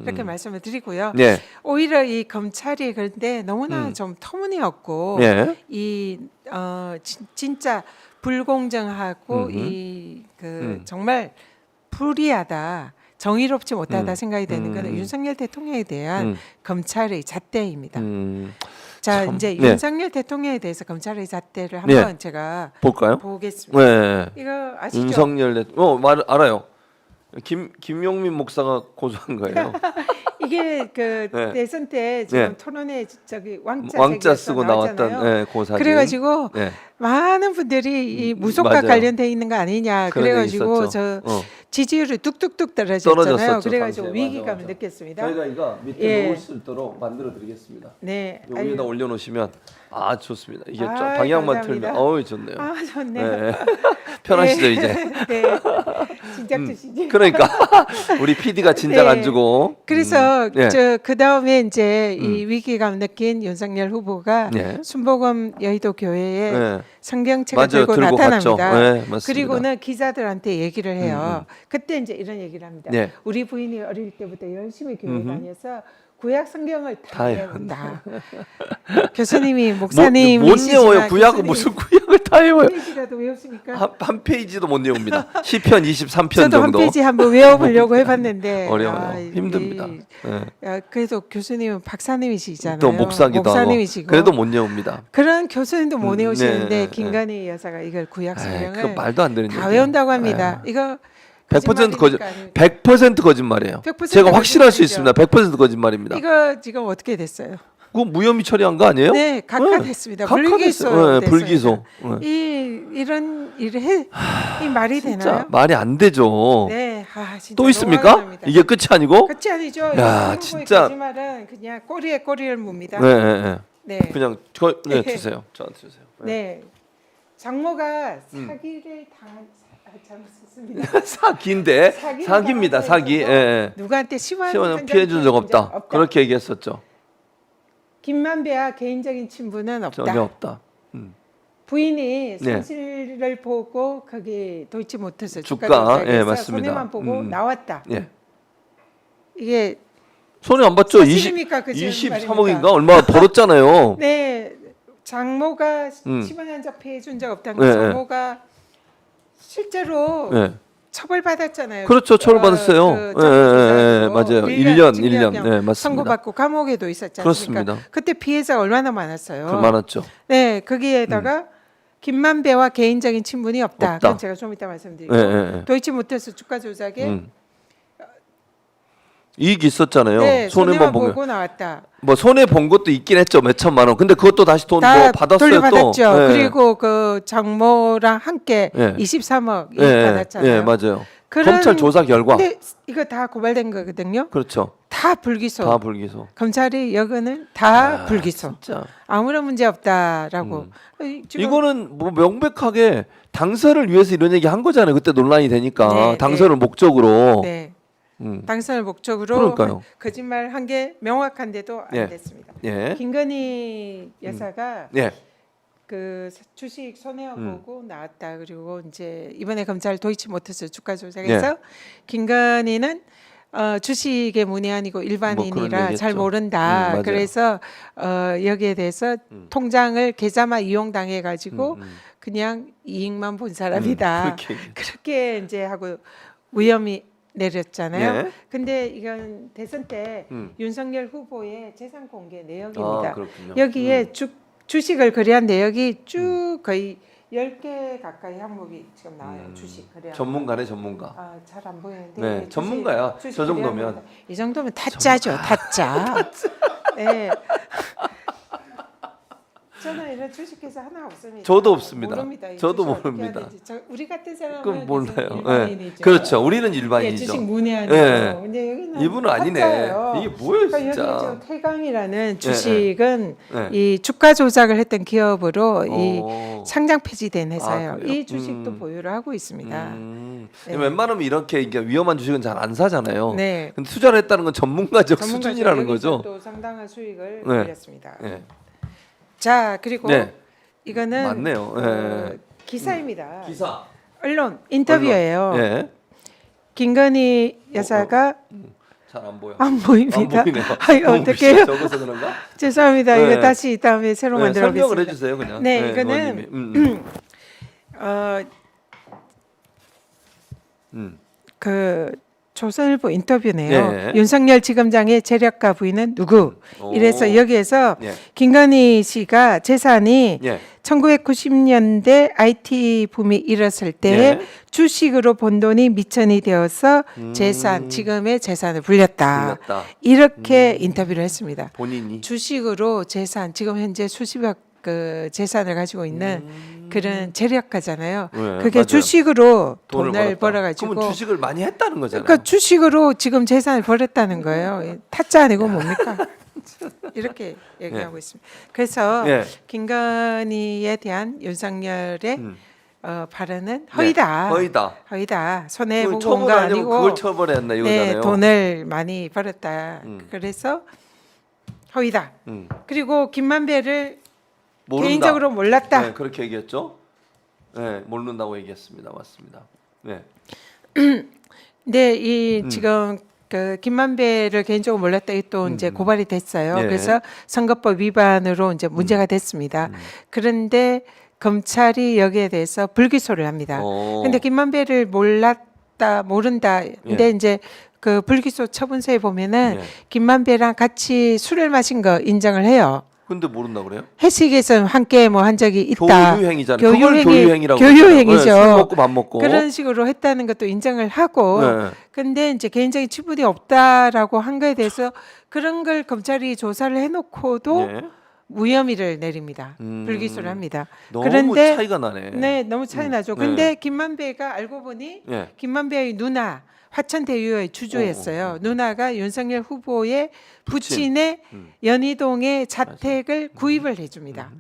이렇게 말씀을 드리고요. 네. 오히려 이 검찰이 그런데 너무나 좀 터무니없고 네. 이 진짜 불공정하고 이 정말 불리하다. 정의롭지 못하다 생각이 되는 것은 윤석열 대통령에 대한 검찰의 잣대입니다. 자, 참, 이제 네. 윤석열 대통령에 대해서 검찰의 잣대를 한번 네. 제가 볼까요? 보겠습니다. 네. 이거 아시죠? 윤석열 알아요. 김용민 목사가 고소한 거예요. 이게 그 네. 대선 때 지금 네. 토론회 저기 왕자 쓰고 나왔던 나왔잖아요. 고사진. 그래가지고 네. 많은 분들이 이 무속과 맞아요. 관련돼 있는 거 아니냐. 그런 얘기 그래가지고 있었죠. 저 지지율이 뚝뚝뚝 떨어졌잖아요. 떨어졌었죠, 그래가지고 당시에. 위기감을 맞아. 느꼈습니다. 저희가 이거 밑에 예. 놓을 수 있도록 만들어 드리겠습니다. 네. 여기에다 올려놓으시면 좋습니다. 이게 아유, 방향만 감사합니다. 틀면 좋네요. 아 좋네요. 네. 편하시죠 네. 이제. 네. 진작 주시지. 그러니까 우리 PD가 진작 네. 안 주고. 그래서 네. 저 그 다음에 이제 이 위기감 느낀 윤석열 후보가 네. 순복음 여의도 교회에 네. 성경책을 맞아요. 들고 들고 나타납니다. 갔죠. 네, 맞습니다. 그리고는 기자들한테 얘기를 해요. 그때 이제 이런 얘기를 합니다. 네. 우리 부인이 어릴 때부터 열심히 교회 다녀서 구약 성경을 다 다 외운다. 교수님이 못 목사님이시지만 외워요. 구약은 무슨 구약을 다 외워요. 페이지라도 외우십니까? 한 페이지도 못 외웁니다. 시편 23편 저도 한 정도. 페이지 한번 외워보려고 해봤는데 어려워요. 힘듭니다. 네. 그래도 교수님은 박사님이시잖아요. 또 목사기도 목사님이시고. 하고. 그래도 못 외웁니다. 그런 교수님도 못 외우시는데 네, 김건희 여사가 이걸 구약 그거 성경을 말도 안 되는 다 얘기예요. 외운다고 합니다. 이거 100% 거짓, 거짓말입니까? 100% 거짓말이에요. 100% 제가 확실할 수 거짓말이죠. 있습니다. 100% 거짓말입니다. 이거 지금 어떻게 됐어요? 그거 무혐의 처리한 거 아니에요? 네, 각하됐습니다. 불기소. 각하됐어요. 네, 불기소. 이런 일을 이 말이 진짜 되나요? 말이 안 되죠. 네, 진짜 또 너무 있습니까? 화가 납니다. 이게 끝이 아니고? 끝이 아니죠. 야, 야, 진짜. 거짓말은 그냥 꼬리에 꼬리를 묻니다. 네, 네, 네. 네. 그냥 주세요. 저한테 주세요. 네. 장모가 음. 사기를 잘못했습니다. 사기인데 사기를 사기입니다. 당한 사기. 거에서 예, 예. 누구한테 시원 시원은 피해 준 적 없다. 그렇게 얘기했었죠. 김만배와 개인적인 친분은 없다. 전혀 없다. 부인이 네. 손실을 보고 거기 도이치모터스 주가, 조작에서 예, 맞습니다. 손해만 보고 나왔다. 예. 이게 손해 안 봤죠? 사실입니까? 그 23억인가 얼마 벌었잖아요. 네, 장모가 음. 10원 한 적 피해 준 적 없다는 네, 거. 장모가 실제로 네. 처벌받았잖아요. 그렇죠. 처벌받았어요. 맞아요. 1년. 네, 맞습니다. 선고받고 감옥에도 있었지 않습니까? 그렇습니다. 그때 피해자가 얼마나 많았어요. 많았죠. 네, 거기에다가 김만배와 개인적인 친분이 없다. 없다. 그건 제가 좀 이따 말씀드리고 네. 도이치모터스 주가 조작에 이익이 있었잖아요. 네, 손해만 보고 보고 나왔다. 뭐 손해 본 것도 있긴 했죠. 몇 천만 원. 근데 그것도 다시 돈 다 뭐 받았어요 돌려받았죠. 또. 네. 그리고 그 장모랑 함께 네. 23억 이익 네, 받았잖아요. 네, 맞아요. 그런- 검찰 조사 결과. 근데 이거 다 고발된 거거든요. 그렇죠. 다 불기소. 다 불기소. 검찰이 여건은 다 불기소. 진짜. 아무런 문제 없다라고. 지금 이거는 뭐 명백하게 당선을 위해서 이런 얘기 한 거잖아요. 그때 논란이 되니까 네, 당선을 목적으로. 네. 음. 당선을 목적으로 그러니까요. 거짓말 한 게 명확한데도 안 네. 됐습니다. 예. 김건희 여사가 예. 그 주식 손해와 보고 나왔다. 그리고 이제 이번에 검찰 도이치모터스 주가 조작에서 네. 김건희는 주식의 문의아니고 일반인이라 얘기했죠. 잘 모른다. 맞아요. 그래서 여기에 대해서 통장을 계좌만 이용당해 가지고 그냥 이익만 본 사람이다. 그렇게 얘기했죠. 그렇게 이제 하고 위험이 내렸잖아요. 네. 근데 이건 대선 때 윤석열 후보의 재산 공개 내역입니다. 그렇군요. 여기에 주식을 거래한 내역이 쭉 거의 10개 가까이 항목이 지금 나와요. 주식 거래. 전문가네 전문가. 잘 안 보이는데. 네, 주식- 전문가야. 주식 저 정도면. 거래합니다. 이 정도면 타짜죠, 타짜. 네. 저는 이런 주식회사 하나 없습니다. 저도 없습니다. 모릅니다. 이 저도 주식 어떻게 모릅니다. 해야 되지. 우리 같은 사람은 그건 몰라요. 일반인이죠. 그렇죠. 우리는 예, 일반인이죠. 주식 문의하죠. 예. 근데 여기는 이분은 아니네. 타짜예요. 이게 뭐예요, 그러니까 여기 진짜. 지금 태강이라는 주식은 네. 이 주가 조작을 했던 기업으로 이 어. 상장 폐지된 회사예요. 그래요? 이 주식도 보유를 하고 있습니다. 네. 웬만하면 이렇게 위험한 주식은 잘 안 사잖아요. 네. 근데 투자를 했다는 건 전문가적 전문가죠. 수준이라는 여기서 거죠. 또 상당한 수익을 네. 올렸습니다. 네. 자, 그리고 네. 이거는 맞네요. 네. 기사입니다. 기사. 언론 인터뷰예요. 예. 김건희 여사가 잘 안 보여. 안 보입니다. 안 보이네요. 아유, 너무 어떡해요? 글씨가 적어서 그런가? 죄송합니다. 네. 이거 다시 다음에 새로 네, 만들어 설명을 보겠습니다. 해주세요, 그냥. 네, 이거는 의원님이. 그 조선일보 인터뷰네요. 네. 윤석열 지검장의 재력가 부인은 누구? 이래서 여기에서 예. 김건희 씨가 재산이 예. 1990년대 IT 붐이 일었을 때 예. 주식으로 번 돈이 미천이 되어서 재산, 지금의 재산을 불렸다. 불렸다. 이렇게 인터뷰를 했습니다. 본인이. 주식으로 재산, 지금 현재 수십억 그 재산을 가지고 있는 그런 재력가잖아요. 네, 그게 맞아요. 주식으로 돈을 벌었다. 벌어가지고. 그러면 주식을 많이 했다는 거잖아요. 그러니까 주식으로 지금 재산을 벌었다는 거예요. 타짜 아니고 뭡니까? 이렇게 얘기하고 있습니다. 그래서 예. 김건희에 대한 윤석열의 발언은 허위다. 네, 허위다. 허위다. 손해 보고 온 거 처벌하려면 아니고. 그걸 처벌했나 이거잖아요. 네, 돈을 많이 벌었다. 그래서 허위다. 그리고 김만배를 모른다. 개인적으로 몰랐다. 네, 그렇게 얘기했죠. 네, 모른다고 얘기했습니다. 맞습니다. 네. 네, 이 지금 그 김만배를 개인적으로 몰랐다 또 이제 고발이 됐어요. 네. 그래서 선거법 위반으로 이제 문제가 됐습니다. 그런데 검찰이 여기에 대해서 불기소를 합니다. 근데 김만배를 모른다. 근데 이제 그 불기소 처분서에 보면은 예. 김만배랑 같이 술을 마신 거 인정을 해요. 근데 모른다 그래요? 회식에서 함께 뭐 한 적이 있다. 교유행위잖아요. 그걸 교유행위라고. 교유행위죠. 네, 술 먹고 밥 먹고. 그런 식으로 했다는 것도 인정을 하고. 네. 근데 이제 개인적인 치부이 없다라고 한 거에 대해서 그런 걸 검찰이 조사를 해놓고도 네. 무혐의를 내립니다. 불기소를 합니다. 너무 그런데 차이가 나네. 네, 너무 차이 나죠. 네. 근데 김만배가 알고 보니 예. 김만배의 누나 화천대유의 주주였어요. 누나가 윤석열 후보의 부친의 연희동의 자택을 구입을 해줍니다.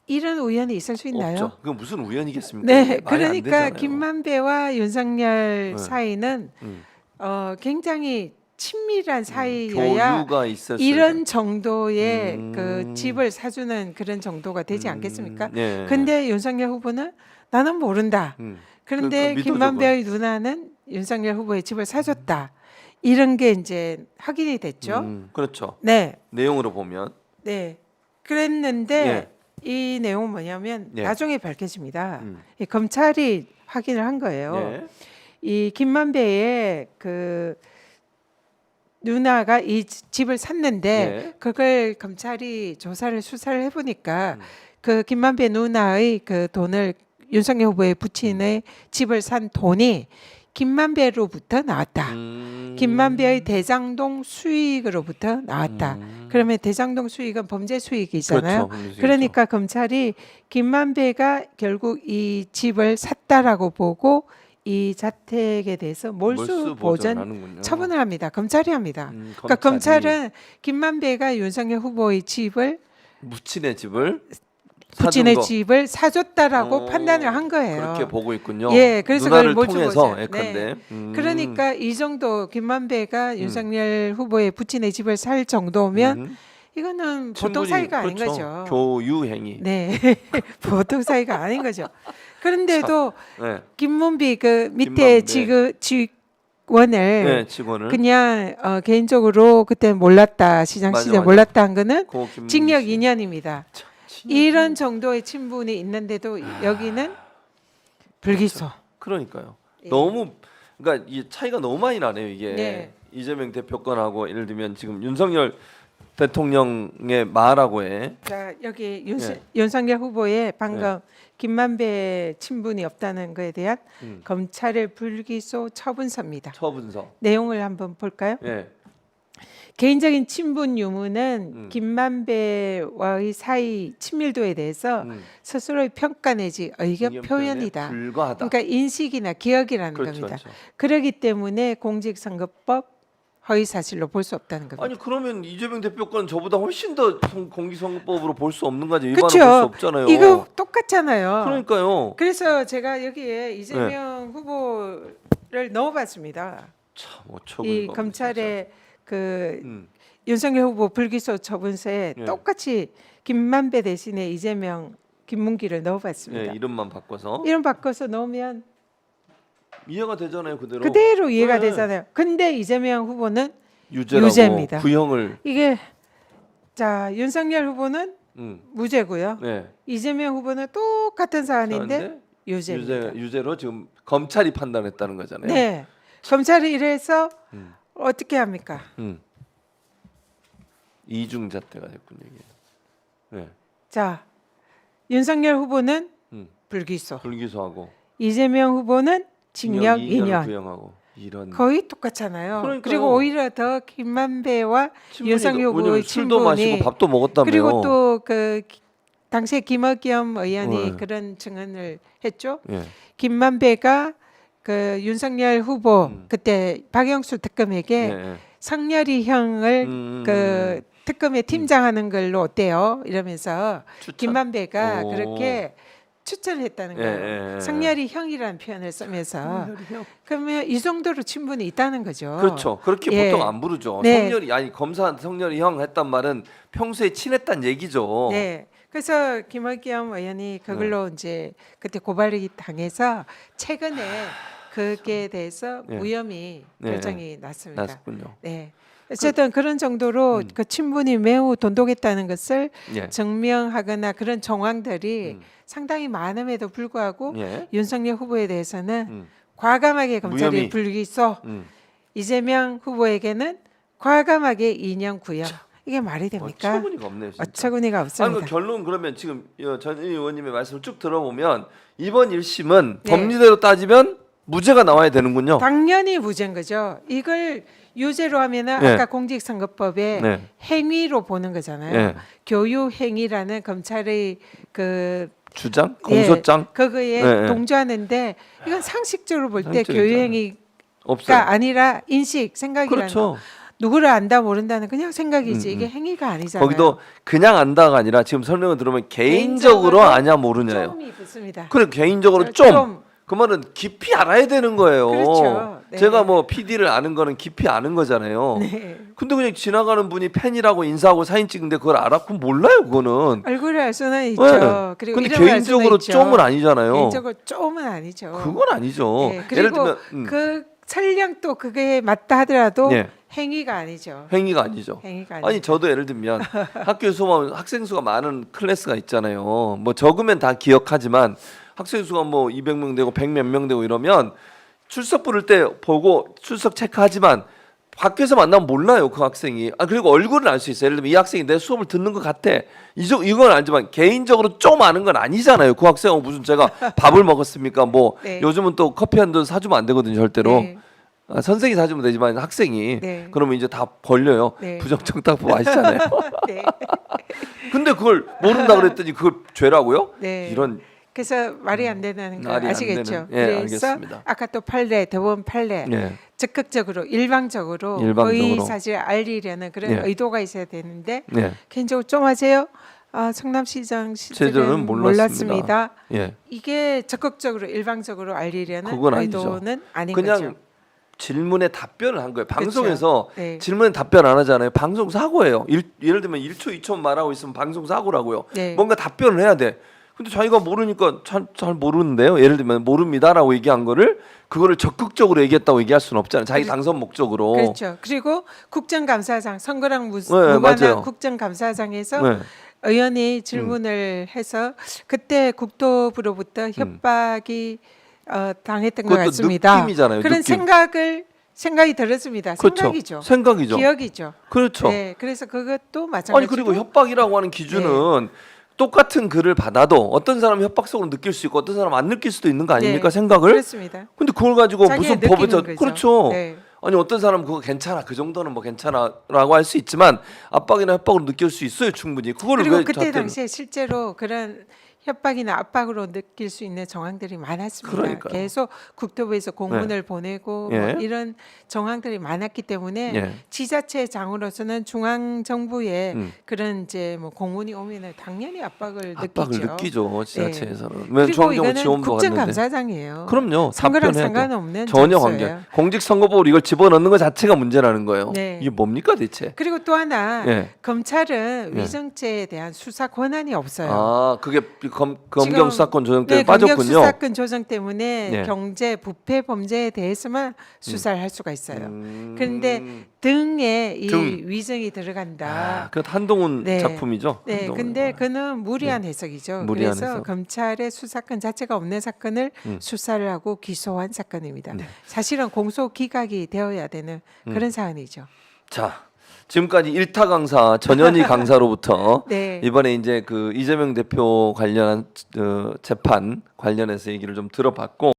이런 우연이 있을 수 있나요? 없죠. 그건 무슨 우연이겠습니까? 네, 말이 안 그러니까 되잖아요. 김만배와 윤석열 네. 사이는 굉장히 친밀한 사이여야 교류가 있었어요. 이런 정도의 그 집을 사주는 그런 정도가 되지 않겠습니까? 네. 근데 윤석열 후보는 나는 모른다. 그런데 믿어줘, 김만배의 누나는 윤석열 후보의 집을 사줬다. 이런 게 이제 확인이 됐죠. 그렇죠. 네, 내용으로 보면 네. 그랬는데 이 내용은 뭐냐면 예. 나중에 밝혀집니다. 이 검찰이 확인을 한 거예요. 예. 이 김만배의 그 누나가 이 집을 샀는데 예. 그걸 검찰이 조사를 수사를 해보니까 그 김만배 누나의 그 돈을 윤석열 후보의 부친의 집을 산 돈이 김만배로부터 나왔다. 김만배의 대장동 수익으로부터 나왔다. 그러면 대장동 수익은 범죄 수익이잖아요. 그렇죠. 범죄 수익이죠. 그러니까 검찰이 김만배가 결국 이 집을 샀다라고 보고 이 자택에 대해서 몰수 보전 보전하는군요. 처분을 합니다. 검찰이 합니다. 그러니까 검찰이 검찰은 김만배가 윤석열 후보의 집을 부친의 집을 부친의 사준 거. 집을 사줬다라고 판단을 한 거예요. 그렇게 보고 있군요. 예, 그래서 누나를 그걸 몰수 통해서 보전. 예컨대. 그러니까 이 정도 김만배가 윤석열 후보의 부친의 집을 살 정도면 이거는 보통 친분이, 사이가 아닌 그렇죠. 거죠. 교유 행위. 네, 보통 사이가 아닌 거죠. 그런데도 네. 김문비 그 밑에 김만배. 직원을 네, 직원을 그냥 개인적으로 그때 몰랐다 시장 맞아, 시절 맞아. 몰랐다 한 거는 고 김문비 징역 씨. 2년입니다. 이런 정도의 친분이 있는데도 여기는 불기소. 그러니까요. 예. 너무 그러니까 이 차이가 너무 많이 나네요. 이게 네. 이재명 대표 건하고 예를 들면 지금 윤석열 대통령의 말하고 해. 자 여기 예. 윤석열 후보의 방금 김만배 친분이 없다는 것에 대한 검찰의 불기소 처분서입니다. 처분서. 내용을 한번 볼까요? 예. 개인적인 친분 유무는 김만배와의 사이 친밀도에 대해서 스스로의 평가 내지 의견 의견 표현이다. 표현에 불과하다. 그러니까 인식이나 기억이라는 그렇죠, 겁니다. 그렇죠. 그렇기 때문에 공직선거법 허위 사실로 볼 수 없다는 겁니다. 아니 그러면 이재명 대표 건 저보다 훨씬 더 공직선거법으로 볼 수 없는 거지. 위반을 그렇죠. 볼 수 없잖아요. 이거 똑같잖아요. 그러니까요. 그래서 제가 여기에 이재명 후보를 넣어봤습니다. 참 어처구니가 이 없네, 검찰의 그 진짜. 윤석열 후보 불기소 처분서에 예. 똑같이 김만배 대신에 이재명, 김문기를 넣어봤습니다. 예, 이름만 바꿔서 이름 바꿔서 넣으면 이해가 되잖아요, 그대로. 그대로 이해가 네. 되잖아요. 근데 이재명 후보는 유죄라고 유죄입니다. 구형을 이게 자 윤석열 후보는 음. 무죄고요. 네. 이재명 후보는 똑같은 사안인데 그런데 유죄입니다. 유죄로 지금 검찰이 판단했다는 거잖아요. 네, 검찰이 이래서 음. 어떻게 합니까? 이중잣대가 됐군요. 이게. 네. 자 윤석열 후보는 음. 불기소, 불기소하고 이재명 후보는 징역 2년. 구형하고 이런. 거의 똑같잖아요. 그러니까요. 그리고 오히려 더 김만배와 친분이 윤석열 왜냐면 후보의 술도 마시고 친분이 밥도 먹었다며요. 그리고 또 그 당시에 김의겸 의원이 네. 그런 증언을 했죠. 예. 김만배가 그 윤석열 후보 그때 박영수 특검에게 예. 성렬이 형을 그 특검에 팀장하는 걸로 어때요? 이러면서 추천? 김만배가 오. 그렇게 추천을 했다는 예, 거예요. 예, 예. 성렬이 형이라는 표현을 쓰면서 그러면 이 정도로 친분이 있다는 거죠. 그렇죠. 그렇게 예. 보통 안 부르죠. 네. 성렬이 아니 검사 성렬이 형 했단 말은 평소에 친했단 얘기죠. 네. 그래서 김의겸 의원이 그걸로 이제 그때 고발이 당해서 최근에 그게 대해서 네. 무혐의 네. 결정이 났습니다. 났군요. 네. 어쨌든 그런 정도로 그 친분이 매우 돈독했다는 것을 예. 증명하거나 그런 정황들이 상당히 많음에도 불구하고 예. 윤석열 후보에 대해서는 음. 과감하게 검찰이 무혐의. 불기소, 음. 이재명 후보에게는 과감하게 2년 구형. 이게 말이 됩니까? 어처구니가 없네요. 진짜. 어처구니가 아니 없습니다. 그 결론 그러면 지금 전 의원님의 말씀을 쭉 들어보면 이번 1심은 네. 법리대로 따지면 무죄가 나와야 되는군요. 당연히 무죄인 거죠. 이걸 유죄로 하면은 네. 아까 공직선거법에 네. 행위로 보는 거잖아요. 네. 교유 행위라는 검찰의 그 주장, 공소장 그거에 네, 네. 동조하는데 이건 상식적으로 볼 때 상식적이잖아요. 교유 행위가 없어요. 아니라 인식, 생각이라는 그렇죠. 거. 누구를 안다 모른다는 그냥 생각이지 이게 행위가 아니잖아요. 거기도 그냥 안다가 아니라 지금 설명을 들으면 개인적으로 아냐 모르냐요. 좀이 붙습니다. 그래 개인적으로 좀. 그 말은 깊이 알아야 되는 거예요. 그렇죠. 네. 제가 뭐 PD를 아는 거는 깊이 아는 거잖아요. 네. 근데 그냥 지나가는 분이 팬이라고 인사하고 사진 찍는데 그걸 알았고 몰라요 그거는. 얼굴을 알 수는 있죠. 네. 그리고 근데 이름을 알 수는 개인적으로 있죠. 좀은 아니잖아요. 개인적으로 좀은 아니죠. 그건 아니죠. 네. 예를 그리고 들면 그 설령 또 그게 맞다 하더라도 예. 행위가 아니죠. 행위가 아니죠. 행위가 아니 아니죠. 저도 예를 들면 학교 수만 학생 수가 많은 클래스가 있잖아요. 뭐 적으면 다 기억하지만 학생 수가 뭐 200명 되고 100 몇 명 되고 이러면 출석 부를 때 보고 출석 체크하지만 밖에서 만나면 몰라요 그 학생이. 아 그리고 얼굴은 알 수 있어요. 예를 들면 이 학생이 내 수업을 듣는 것 같아. 이건 알지만 개인적으로 좀 아는 건 아니잖아요. 그 학생하고 무슨 제가 밥을 먹었습니까? 뭐 네. 요즘은 또 커피 한 잔 사주면 안 되거든요 절대로. 네. 아, 선생이 사주면 되지만 학생이 네. 그러면 이제 다 벌려요. 네. 부정청탁법 아시잖아요. 네. 근데 그걸 모른다 그랬더니 그걸 죄라고요? 네. 이런 말이 안 된다는 거 말이 안 아시겠죠? 되는. 예, 그래서 알겠습니다. 아까 또 판례, 대법원 판례 예. 적극적으로 일방적으로 거의 사실 알리려는 그런 예. 의도가 있어야 되는데 예. 개인적으로 좀 하세요. 아, 성남시장 시절은 시절은 몰랐습니다. 몰랐습니다. 예. 이게 적극적으로 일방적으로 알리려는 그건 아니죠. 의도는 아닌 그냥 거죠. 질문에 답변을 한 거예요. 방송에서 네. 질문에 답변 안 하잖아요. 방송 사고예요. 예를 들면 1초 2초 말하고 있으면 방송 사고라고요. 네. 뭔가 답변을 해야 돼. 근데 자기가 모르니까 잘 모르는데요. 예를 들면 모릅니다라고 얘기한 거를 그거를 적극적으로 얘기했다고 얘기할 수는 없잖아요. 자기 당선 목적으로. 그렇죠. 그리고 국정감사장 선거랑 네, 무관한 맞아요. 국정감사장에서 네. 의원이 질문을 해서 그때 국토부로부터 협박이 당했던 것 그것도 같습니다. 느낌이잖아요. 그런 느낌. 생각이 들었습니다. 그렇죠. 생각이죠. 생각이죠. 기억이죠. 그렇죠. 네, 그래서 그것도 마찬가지로. 아니 그리고 협박이라고 하는 기준은 똑같은 글을 받아도 어떤 사람은 협박성으로 느낄 수 있고 어떤 사람은 안 느낄 수도 있는 거 아닙니까? 네, 생각을? 그렇습니다. 근데 그걸 가지고 자기가 무슨 법에서 느끼는 거죠. 그렇죠. 네. 아니 어떤 사람은 그거 괜찮아 그 정도는 뭐 괜찮아라고 할 수 있지만 압박이나 협박으로 느낄 수 있어요 충분히. 그거를 그리고 왜 그때 당시에 실제로 그런 협박이나 압박으로 느낄 수 있는 정황들이 많았습니다. 그러니까요. 계속 국토부에서 공문을 보내고 예. 뭐 이런 정황들이 많았기 때문에 예. 지자체장으로서는 중앙 정부에 음. 그런 이제 뭐 공문이 오면은 당연히 압박을 느끼죠 지자체에서는. 왜 그리고 중앙정부 이거는 지원부 갔는데. 국정감사장이에요. 그럼요. 선거랑 답변해야죠. 상관없는 전혀 장소예요. 관계. 공직선거법으로 이걸 집어넣는 것 자체가 문제라는 거예요. 네. 이게 뭡니까 대체? 그리고 또 하나 예. 검찰은 예. 위정죄에 대한 수사 권한이 없어요. 아 그게 검경 수사권 조정 때문에 네, 검경 빠졌군요. 수사권 조정 때문에 네. 경제 부패 범죄에 대해서만 수사를 할 수가 있어요. 그런데 등에 이 등. 위증이 들어간다. 그 한동훈 네. 작품이죠. 네, 한동훈 근데 영화. 그는 무리한 해석이죠. 무리한 그래서 해석. 검찰의 수사권 자체가 없는 사건을 수사를 하고 기소한 사건입니다. 네. 사실은 공소 기각이 되어야 되는 그런 사안이죠. 자, 지금까지 일타 강사 전현희 강사로부터 네. 이번에 이제 그 이재명 대표 관련한 재판 관련해서 얘기를 좀 들어봤고.